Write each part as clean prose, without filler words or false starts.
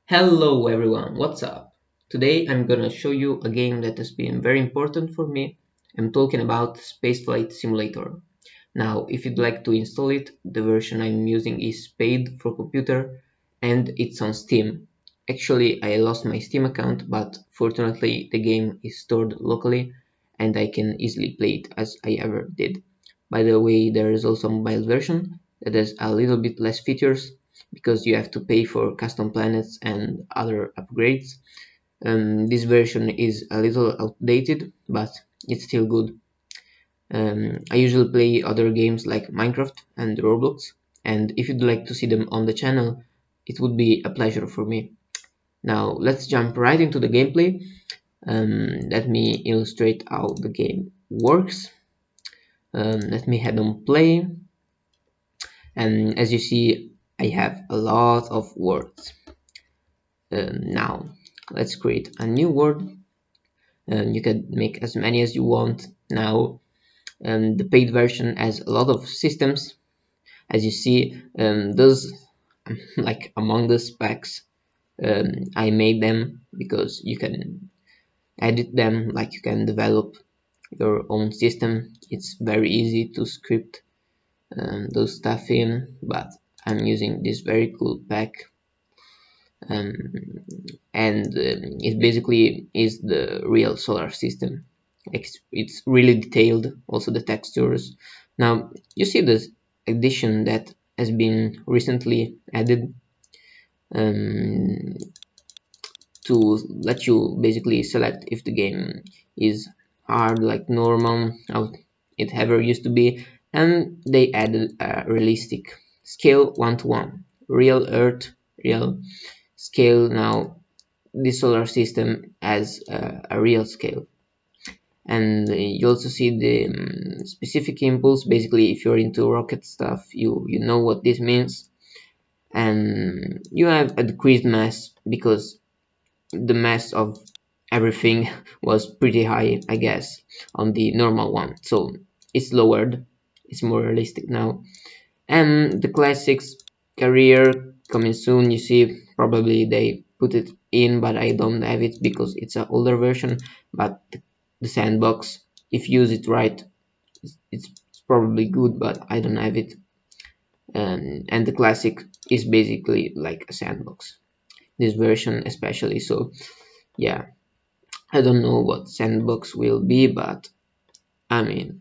Hello everyone, what's up? Today I'm gonna show you a game that has been very important for me. I'm talking about Spaceflight Simulator. Now, if you'd like to install it, the version I'm using is paid for computer and it's on Steam. Actually, I lost my Steam account, but fortunately the game is stored locally and I can easily play it as I ever did. By the way, there is also a mobile version that has a little bit less features because you have to pay for custom planets and other upgrades. This version is a little outdated, but it's still good. I usually play other games like Minecraft and Roblox, and if you'd like to see them on the channel, it would be a pleasure for me. Now let's jump right into the gameplay. Let me illustrate how the game works. Let me head on play, and as you see, I have a lot of words. Now let's create a new word. You can make as many as you want. Now the paid version has a lot of systems. As you see, those like among the specs, I made them because you can edit them, like you can develop your own system. It's very easy to script those stuff in, but I'm using this very cool pack, um, and it basically is the real solar system. It's really detailed, also the textures. Now you see this addition that has been recently added, um, to let you basically select if the game is hard like normal, how it ever used to be, and they added a realistic scale 1 to 1, real Earth, real scale. Now the solar system has a real scale, and you also see the specific impulse. Basically, if you're into rocket stuff, you know what this means. And you have a decreased mass because the mass of everything was pretty high, I guess, on the normal one, so it's lowered, it's more realistic now. And the classics career coming soon. You see, probably they put it in, but I don't have it because it's an older version. But the sandbox, if you use it right, it's probably good, but I don't have it. And the classic is basically like a sandbox, this version especially. So yeah, I don't know what sandbox will be, but I mean,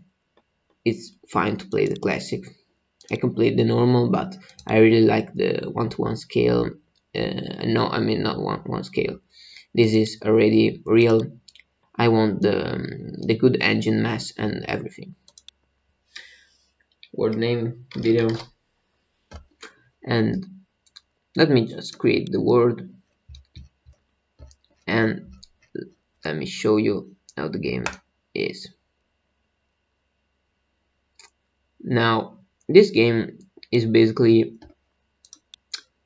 it's fine to play the classic. I can play the normal, but I really like the 1-to-1 scale. No, I mean not 1-to-1 scale. This is already real. I want the good engine mass and everything. Word name, video, and let me just create the word, and let me show you how the game is. Now, this game is basically,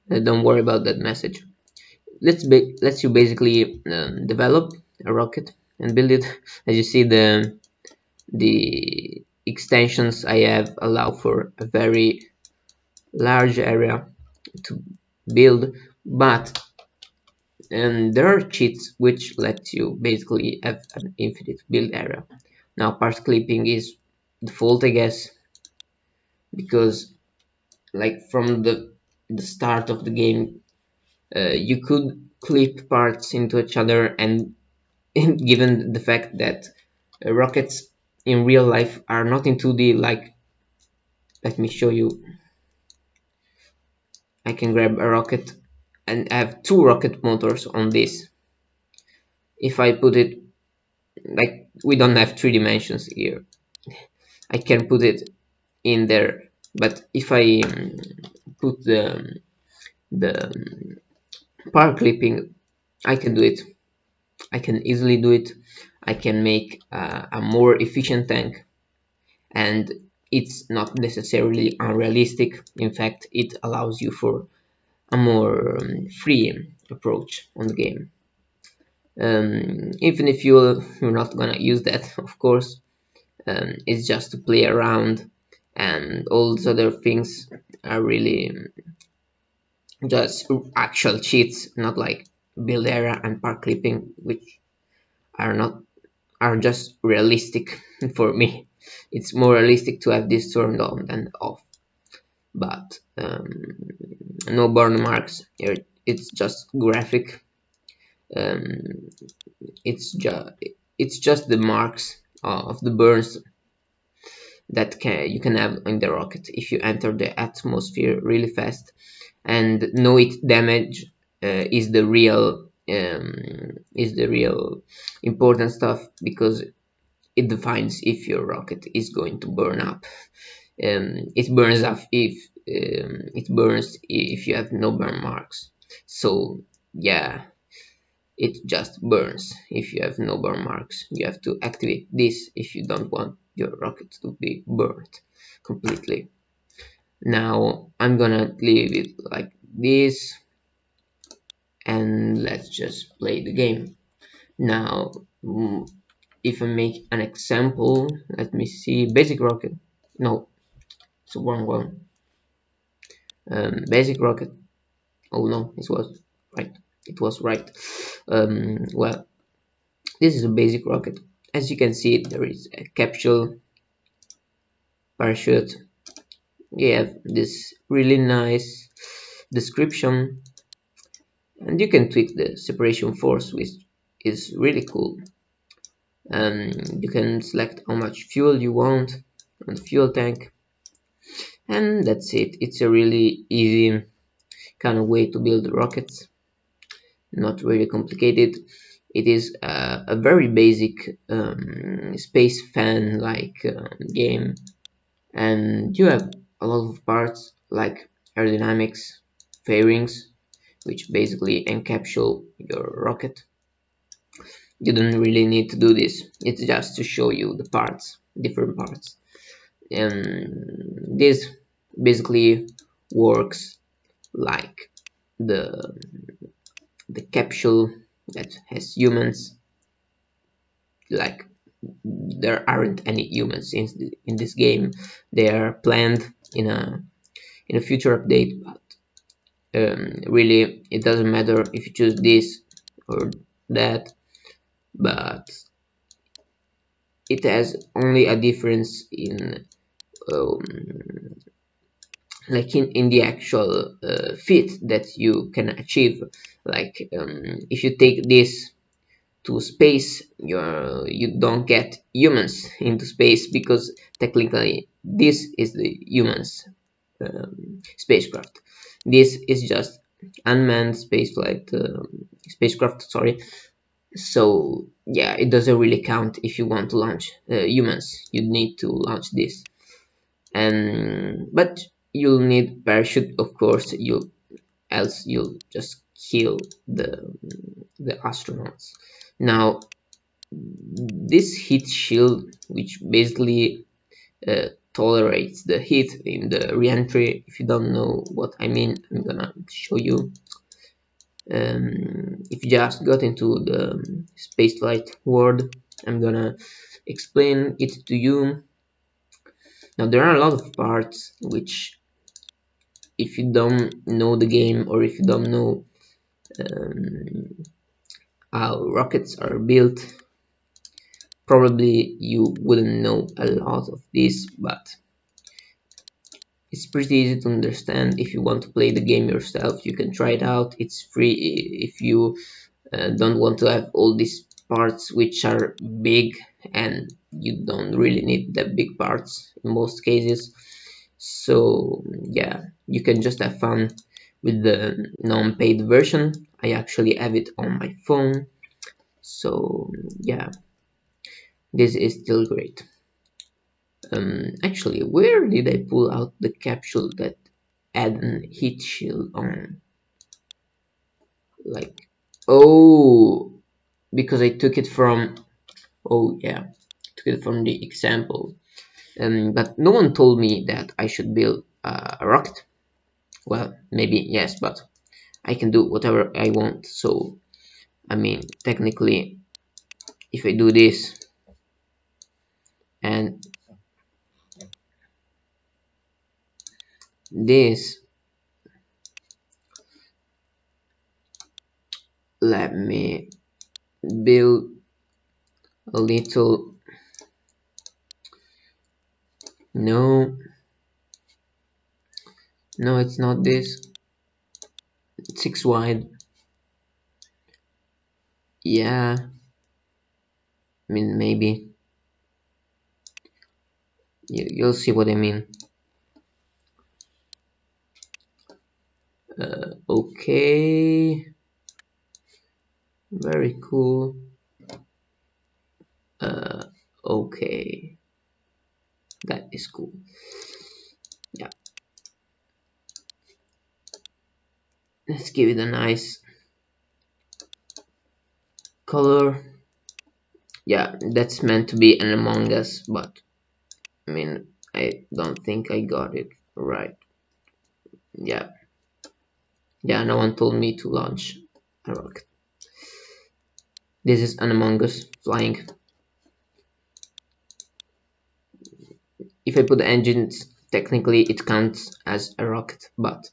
don't worry about that message. Lets you basically develop a rocket and build it. As you see, the extensions I have allow for a very large area to build, but there are cheats which let you basically have an infinite build area. Now, part clipping is default, I guess, because like from the start of the game, you could clip parts into each other, and given the fact that rockets in real life are not in 2D, like, let me show you. I can grab a rocket and have two rocket motors on this. If I put it, like, we don't have three dimensions here, I can put it in there, but if I put the power clipping, I can do it. I can easily do it. I can make a more efficient tank, and it's not necessarily unrealistic. In fact, it allows you for a more free approach on the game. Even if you're not gonna use that, of course, it's just to play around, and all those other things are really just actual cheats, not like build error and part clipping, which are not are just realistic for me. It's more realistic to have this turned on than off. But no burn marks here. It's just graphic. Um, it's just the marks of the burns that you can have in the rocket if you enter the atmosphere really fast. And no hit damage is the real important stuff, because it defines if your rocket is going to burn up. It burns up if you have no burn marks. So yeah, it just burns if you have no burn marks. You have to activate this if you don't want your rocket to be burnt completely. Now I'm gonna leave it like this, and let's just play the game. Now, if I make an example, let me see, basic rocket. No, it's a wrong one. Basic rocket. Oh no, it was right. It was right. Well, this is a basic rocket. As you can see, there is a capsule, parachute. You have this really nice description, and you can tweak the separation force, which is really cool. You can select how much fuel you want on the fuel tank, and that's it. It's a really easy kind of way to build rockets, not really complicated. It is a very basic space fan like game, and you have a lot of parts like aerodynamics, fairings, which basically encapsulate your rocket. You don't really need to do this, it's just to show you the parts, different parts. This basically works like the capsule that has humans. Like, there aren't any humans in this game. They are planned in a future update, but really it doesn't matter if you choose this or that. But it has only a difference in um, like in the actual fit that you can achieve. Like, if you take this to space, you don't get humans into space, because technically this is the humans spacecraft. This is just unmanned spacecraft, sorry. So yeah, it doesn't really count if you want to launch humans. You need to launch this, and but you'll need parachute, of course. You else you'll just kill the astronauts. Now, this heat shield, which basically tolerates the heat in the re-entry. If you don't know what I mean, I'm gonna show you. If you just got into the spaceflight world, I'm gonna explain it to you. Now, there are a lot of parts which, if you don't know the game, or if you don't know um, how rockets are built, probably you wouldn't know a lot of this, but it's pretty easy to understand. If you want to play the game yourself, you can try it out. It's free if you don't want to have all these parts which are big, and you don't really need the big parts in most cases. So yeah, you can just have fun with the non-paid version. I actually have it on my phone, so yeah, this is still great. Actually, where did I pull out the capsule that had an heat shield on? Like, oh, because I took it from, oh yeah, took it from the example. But no one told me that I should build a rocket. Well, maybe yes, but I can do whatever I want. So, I mean, technically, if I do this and this, let me build a little. No, no, it's not this. 6 wide. Yeah, I mean, maybe you'll see what I mean. Okay, very cool. Okay, that is cool. Yeah, let's give it a nice color. Yeah, that's meant to be an Among Us, but I mean, I don't think I got it right. Yeah, yeah, no one told me to launch a rocket. This is an Among Us flying. If I put the engines, technically it counts as a rocket, but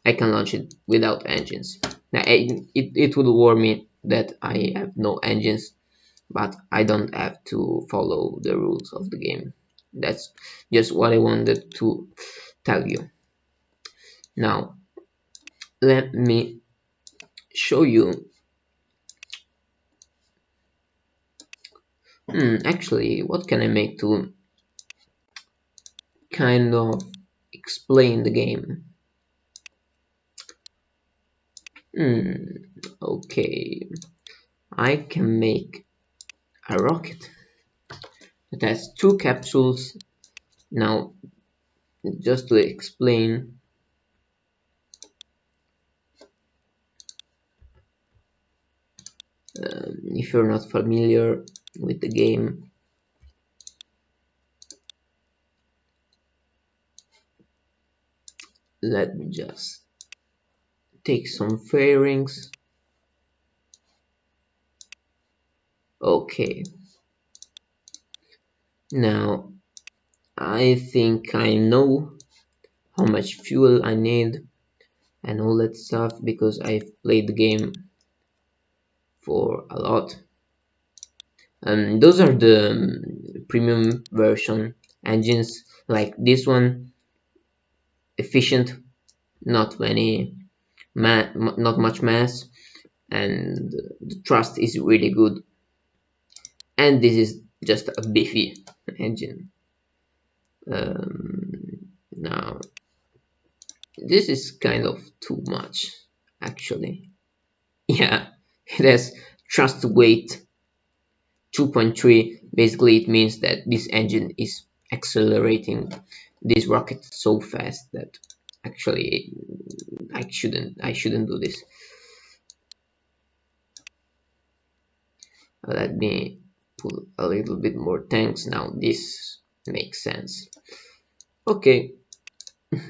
I can launch it without engines. Now, it would worry me that I have no engines, but I don't have to follow the rules of the game. That's just what I wanted to tell you. Now, let me show you. Actually, what can I make to kind of explain the game? Okay, I can make a rocket that has 2 capsules. Now, just to explain, if you're not familiar with the game, let me just take some fairings. Okay, now I think I know how much fuel I need and all that stuff because I've played the game for a lot. Those are the premium version engines, like this one, efficient, not many, not much mass, and the thrust is really good. And this is just a beefy engine. Now this is kind of too much, actually. Yeah, it has thrust weight 2.3. Basically, it means that this engine is accelerating this rocket so fast that actually I shouldn't do this. Let me put a little bit more tanks. Now this makes sense. Okay,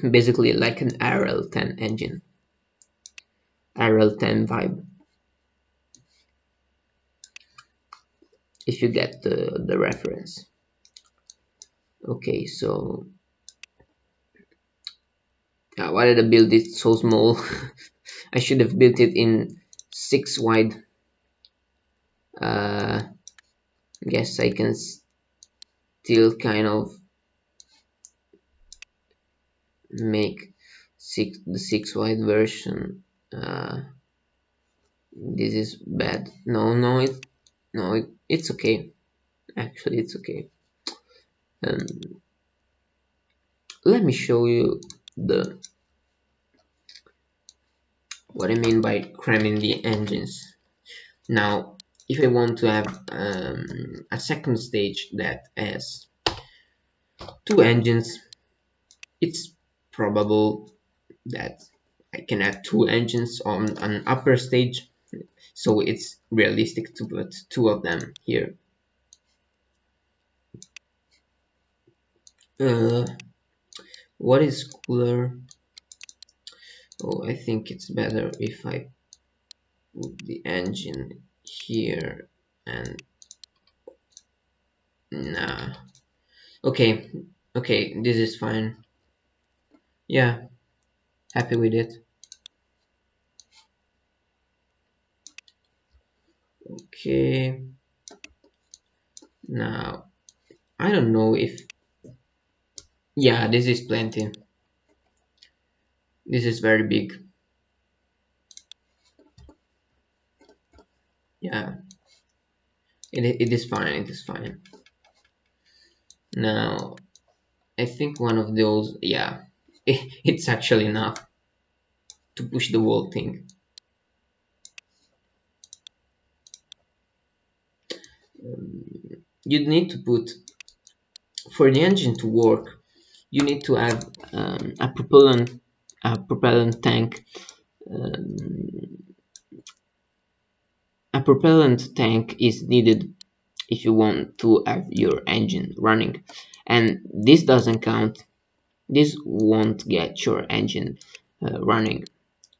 basically like an RL10 engine, RL10 vibe, if you get the reference. Okay, so why did I build it so small? I should have built it in 6 wide. Guess I can still kind of make the 6 wide version. This is bad. It's okay. Actually, it's okay. Um, Let me show you the what I mean by cramming the engines. Now, if I want to have a second stage that has 2 engines, it's probable that I can have 2 engines on an upper stage, so it's realistic to put 2 of them here. What is cooler? Oh, I think it's better if I put the engine here and nah. Okay, okay, this is fine. Yeah, happy with it. Okay, now I don't know if, yeah, this is plenty. This is very big. Yeah, it is fine. It is fine. Now I think one of those, yeah, it's actually enough to push the whole thing. You need to put, for the engine to work, you need to have a propellant tank. Um, a propellant tank is needed if you want to have your engine running, and this doesn't count. This won't get your engine running.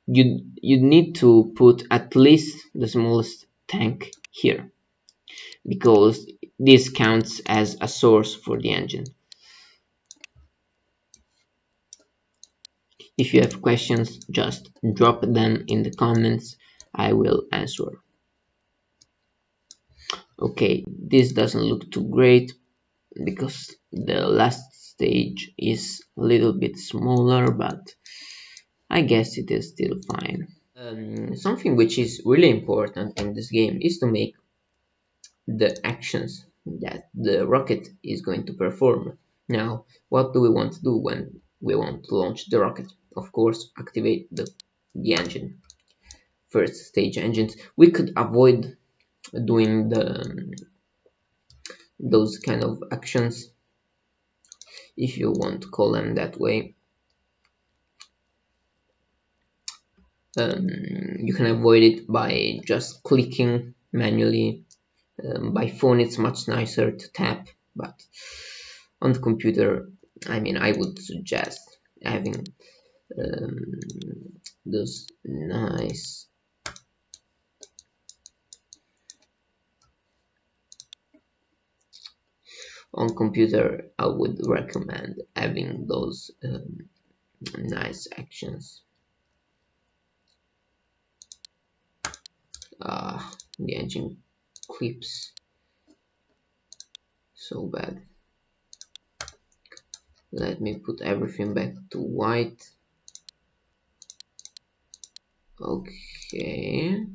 You need to put at least the smallest tank here, because this counts as a source for the engine. If you have questions, just drop them in the comments. I will answer. Okay, this doesn't look too great because the last stage is a little bit smaller, but I guess it is still fine. Something which is really important in this game is to make the actions that the rocket is going to perform. Now, what do we want to do when we want to launch the rocket? Of course, activate the engine. First stage engines. We could avoid doing those kind of actions, if you want to call them that way. You can avoid it by just clicking manually. By phone it's much nicer to tap, but on the computer, I mean, I would suggest having um, those nice, on computer I would recommend having those nice actions. The engine clips so bad. Let me put everything back to white. Okay,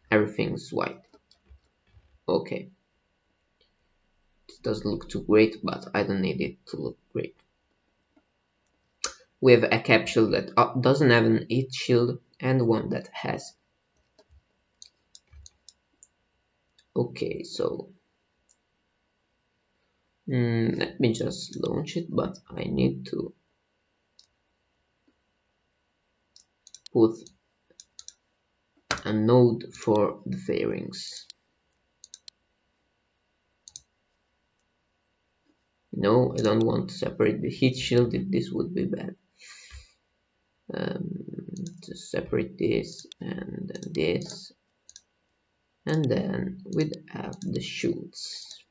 everything's white. Okay, it doesn't look too great, but I don't need it to look great. We have a capsule that doesn't have an heat shield and one that has. Okay, so let me just launch it, but I need to put a node for the fairings. No, I don't want to separate the heat shield. This would be bad. To separate this and then this, and then we'd have the chutes.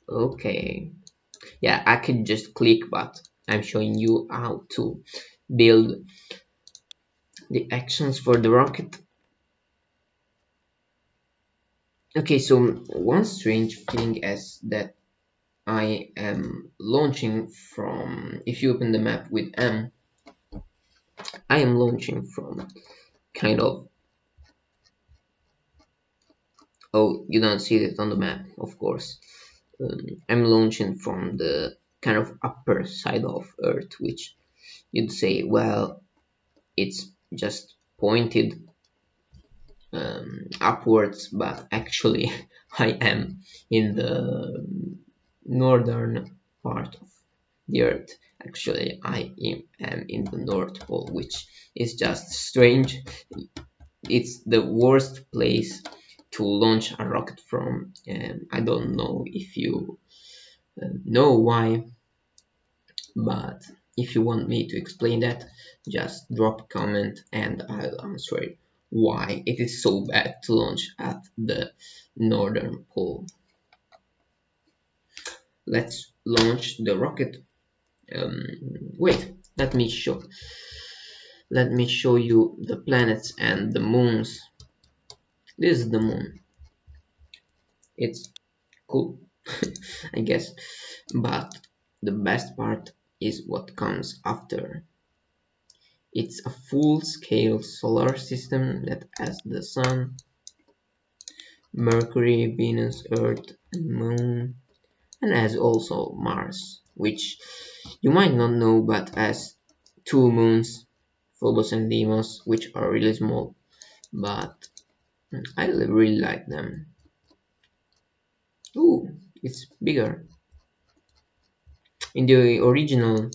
Okay, yeah, I could just click, but I'm showing you how to build the actions for the rocket. Okay, so one strange thing is that I am launching from, if you open the map with M, I am launching from kind of, oh, you don't see it on the map, of course. I'm launching from the kind of upper side of Earth, which you'd say, well, it's just pointed upwards, but actually I am in the northern part of the Earth. Actually, I am in the North Pole, which is just strange. It's the worst place to launch a rocket from. I don't know if you know why, but if you want me to explain that, just drop a comment and I'll answer it why it is so bad to launch at the northern pole. Let's launch the rocket. Wait, let me show you the planets and the moons This is the moon. It's cool, I guess, but the best part is what comes after. It's a full-scale solar system that has the Sun, Mercury, Venus, Earth, and Moon, and has also Mars, which you might not know but has two moons, Phobos and Deimos, which are really small, but I really like them. Ooh, it's bigger. In the original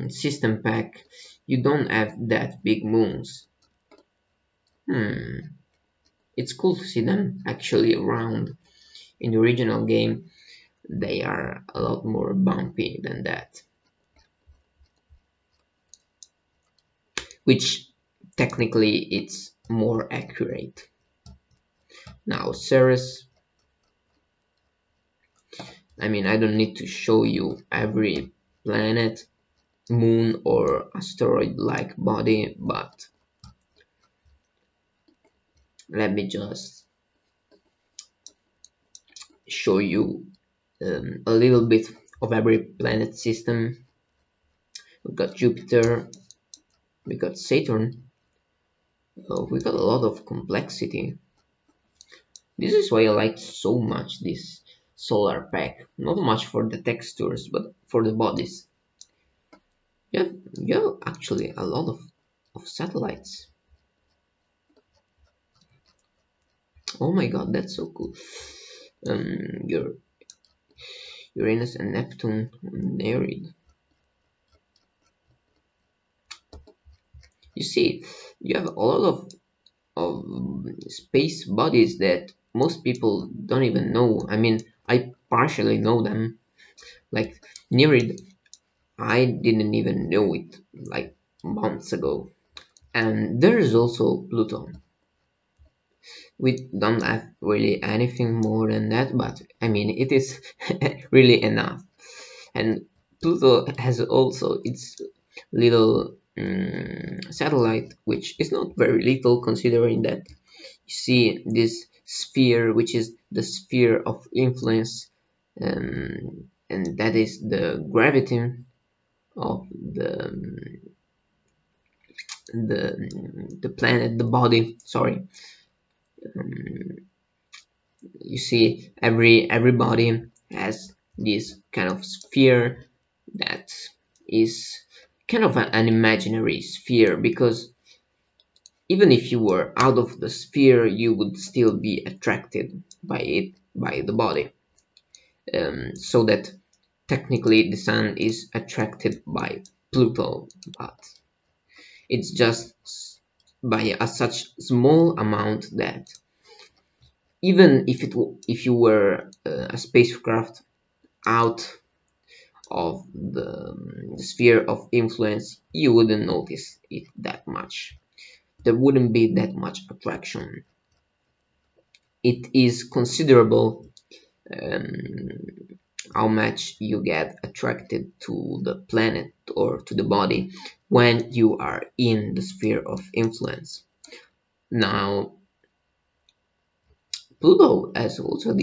system pack, you don't have that big moons. It's cool to see them actually around. In the original game, they are a lot more bumpy than that, which technically it's more accurate. Now Ceres, I mean, I don't need to show you every planet, moon or asteroid-like body, but let me just show you a little bit of every planet system. We got Jupiter, we got Saturn, we got a lot of complexity. This is why I like so much this solar pack, not much for the textures, but for the bodies. You have actually a lot of satellites. Oh my god, that's so cool. Your Uranus and Neptune married. You see, you have a lot of space bodies that most people don't even know. I mean, I partially know them. Like Nereid, I didn't even know it like months ago. And there is also Pluto. We don't have really anything more than that, but I mean, it is really enough. And Pluto has also its little satellite, which is not very little considering that you see this sphere, which is the sphere of influence, and that is the gravity of the planet, the body. Sorry, you see everybody has this kind of sphere that is kind of an imaginary sphere, because even if you were out of the sphere you would still be attracted by it, by the body, so that technically the sun is attracted by Pluto, but it's just by a such small amount that even if you were a spacecraft out of the sphere of influence, you wouldn't notice it that much. There wouldn't be that much attraction. It is considerable how much you get attracted to the planet or to the body when you are in the sphere of influence. Now, Pluto has also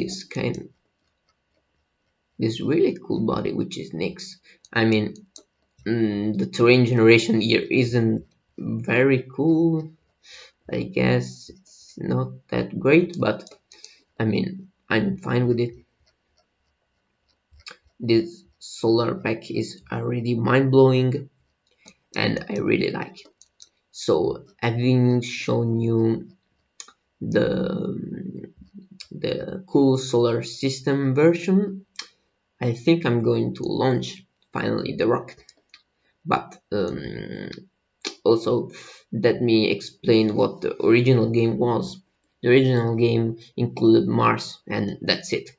this really cool body, which is Nyx. I mean, the terrain generation here isn't very cool. I guess it's not that great, but I mean, I'm fine with it. This solar pack is already mind-blowing and I really like it. So having shown you the cool solar system version, I think I'm going to launch finally the rocket. But also let me explain what the original game was. The original game included Mars and that's it.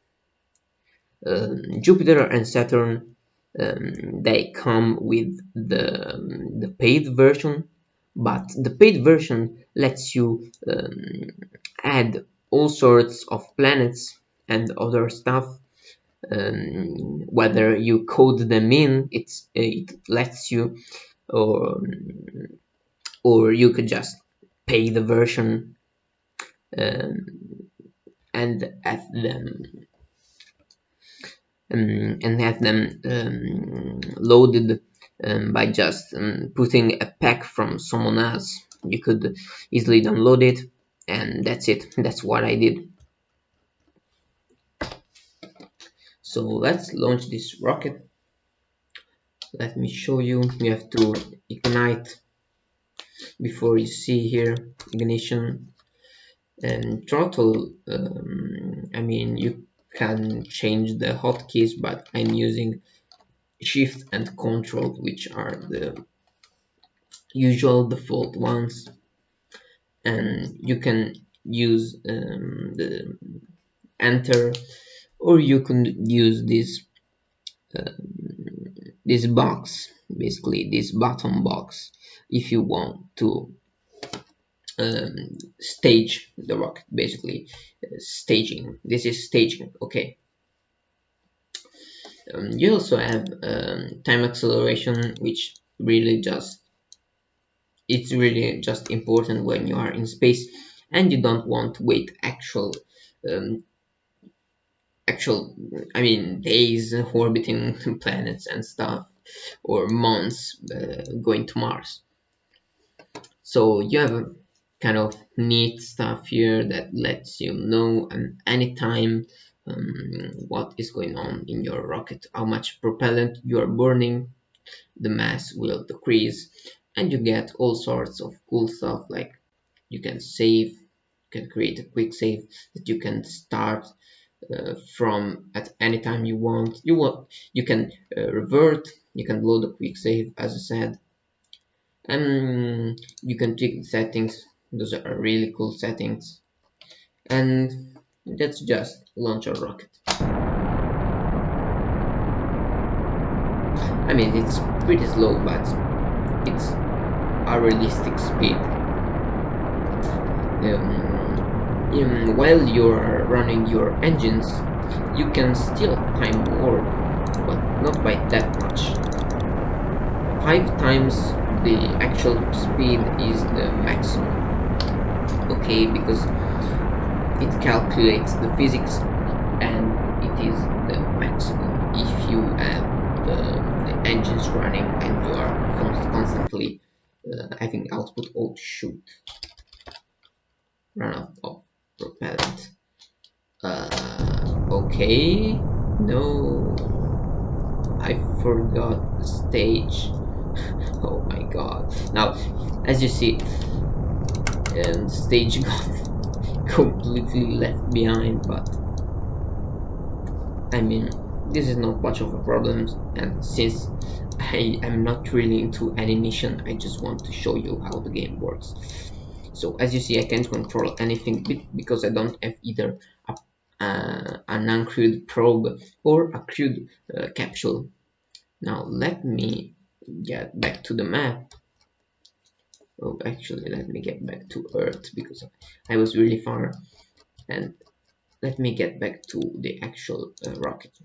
Jupiter and Saturn, they come with the paid version, but the paid version lets you add all sorts of planets and other stuff. Whether you code them in, it lets you, or you could just pay the version um, and have them loaded by just putting a pack from someone else. You could easily download it, and that's it. That's what I did. So let's launch this rocket. Let me show you. You have to ignite before you see here ignition and throttle. I mean, you can change the hotkeys, but I'm using shift and control, which are the usual default ones, and you can use the enter, or you can use this box, basically this button box, if you want to stage the rocket, basically staging. This is staging. Okay. You also have time acceleration, which really just it's really just important when you are in space and you don't want to wait um, actual I mean days orbiting planets and stuff, or months going to Mars. So you have a kind of neat stuff here that lets you know anytime what is going on in your rocket, how much propellant you are burning, the mass will decrease, and you get all sorts of cool stuff, like you can save, you can create a quick save that you can start from at any time you want. You can revert, you can load a quick save, as I said, and you can tweak the settings. Those are really cool settings, and that's just launch a rocket. I mean, it's pretty slow, but it's a realistic speed. While you're running your engines, you can still time more, but not by that much. 5 times the actual speed is the maximum. Okay, because it calculates the physics and it is the maximum if you have the engines running and you are constantly having output. Oh shoot, run out of propellant. Okay, no, I forgot the stage. Oh my god. Now, as you see, the stage got completely left behind, but I mean, this is not much of a problem, and since I am not really into animation, I just want to show you how the game works. So as you see, I can't control anything because I don't have either an uncrewed probe or a crewed capsule. Now let me get back to the map. Oh, actually, let me get back to Earth because I was really far, and let me get back to the actual rocket.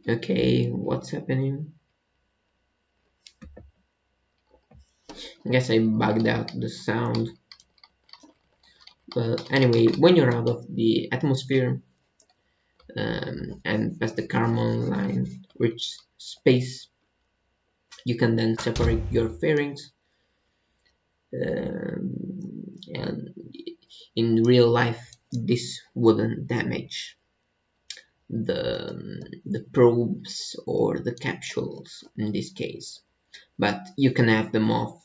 Okay, what's happening? I guess I bugged out the sound. Well, anyway, when you're out of the atmosphere and past the Kármán line, reach space, you can then separate your fairings. And in real life, this wouldn't damage the probes or the capsules in this case, but you can have them off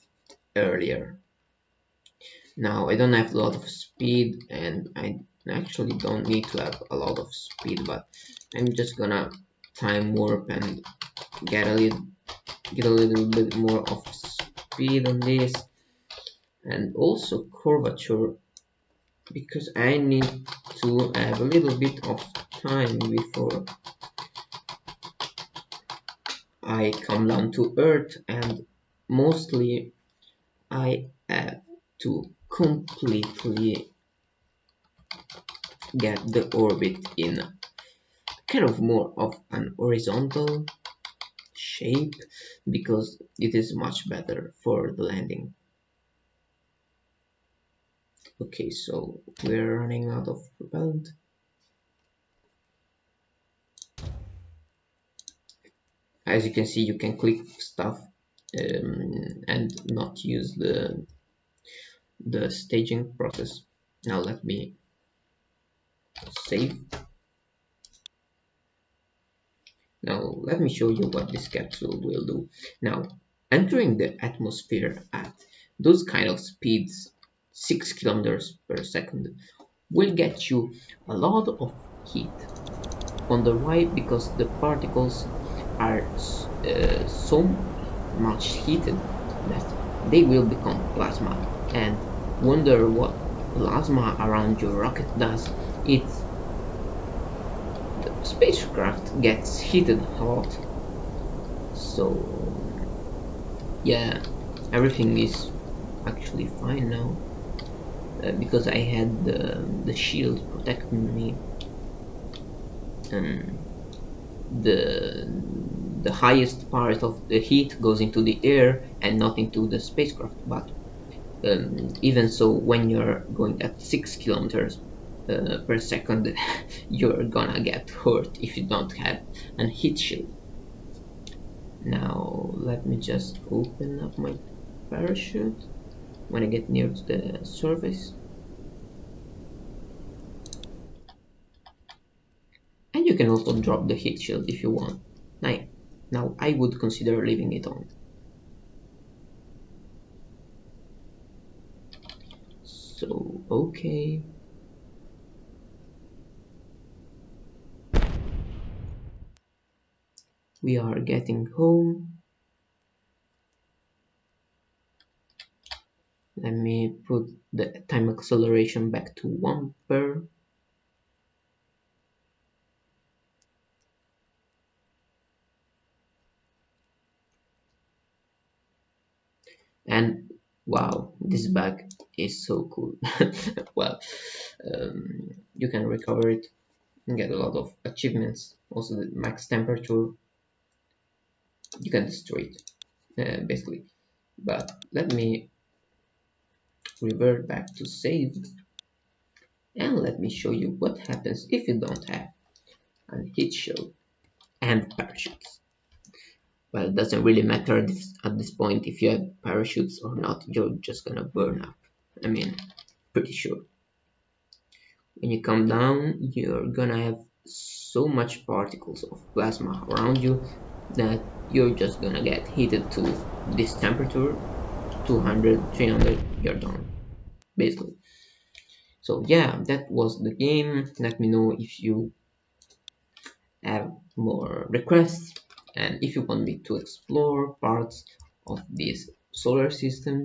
earlier. Now I don't have a lot of speed, and I actually don't need to have a lot of speed, but I'm just gonna time warp and get a little bit more of speed on this, and also curvature, because I need to have a little bit of time before I come down to Earth, and mostly I have to completely get the orbit in kind of more of an horizontal shape because it is much better for the landing. Okay, so we're running out of propellant. As you can see, you can click stuff and not use the staging process. Now let me save. Now let me show you what this capsule will do. Now, entering the atmosphere at those kind of speeds, 6 kilometers per second, will get you a lot of heat. Wonder why? Because the particles are so much heated that they will become plasma. And wonder what plasma around your rocket does? It the spacecraft gets heated a lot. So yeah, everything is actually fine now because I had the shield protecting me. Um, the highest part of the heat goes into the air and not into the spacecraft. But even so, when you're going at 6 kilometers per second, you're gonna get hurt if you don't have a heat shield. Now let me just open up my parachute when I get near to the surface, and you can also drop the heat shield if you want. Now I would consider leaving it on. So okay, we are getting home. Let me put the time acceleration back to 1 per. And wow, this bag is so cool. Well, you can recover it and get a lot of achievements. Also the max temperature, you can destroy it basically. But let me revert back to save and let me show you what happens if you don't have a heat shield and parachutes. Well, it doesn't really matter at this point if you have parachutes or not, you're just gonna burn up. I mean, pretty sure. When you come down, you're gonna have so much particles of plasma around you that you're just gonna get heated to this temperature, 200, 300, you're done, basically. So yeah, that was the game. Let me know if you have more requests and if you want me to explore parts of this solar system.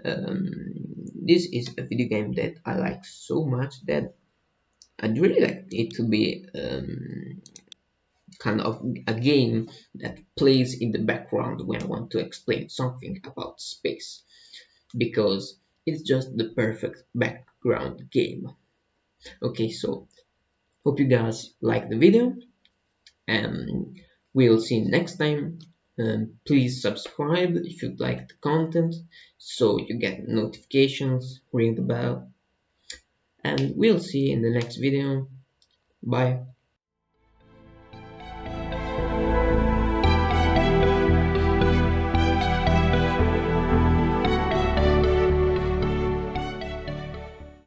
This is a video game that I like so much that I'd really like it to be kind of a game that plays in the background when I want to explain something about space, because it's just the perfect background game. Okay, so hope you guys like the video and we'll see you next time. Please subscribe if you like the content so you get notifications, ring the bell, and we'll see you in the next video. Bye.